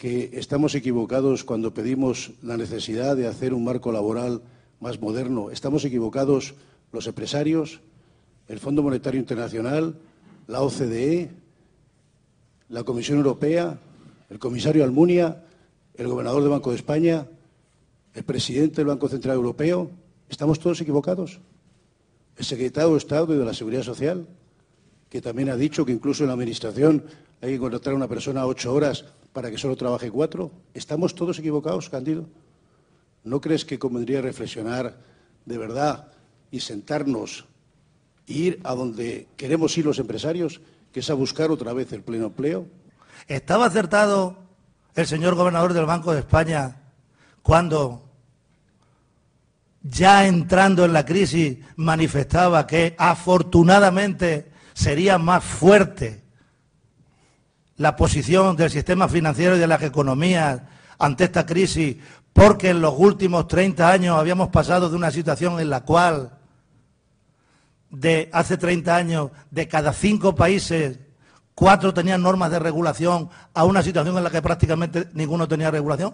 que estamos equivocados cuando pedimos la necesidad de hacer un marco laboral más moderno. Estamos equivocados los empresarios, el Fondo Monetario Internacional, la OCDE, la Comisión Europea, el comisario Almunia, el gobernador del Banco de España, el presidente del Banco Central Europeo. ¿Estamos todos equivocados? El secretario de Estado y de la Seguridad Social, que también ha dicho que incluso en la Administración hay que contratar a una persona 8 horas para que solo trabaje 4. ¿Estamos todos equivocados, Cándido? ¿No crees que convendría reflexionar de verdad y sentarnos e ir a donde queremos ir los empresarios, que es a buscar otra vez el pleno empleo? ¿Estaba acertado el señor gobernador del Banco de España cuando, ya entrando en la crisis, manifestaba que afortunadamente sería más fuerte la posición del sistema financiero y de las economías ante esta crisis, porque en los últimos 30 años habíamos pasado de una situación en la cual, de hace 30 años, de cada 5 países, 4 tenían normas de regulación, a una situación en la que prácticamente ninguno tenía regulación?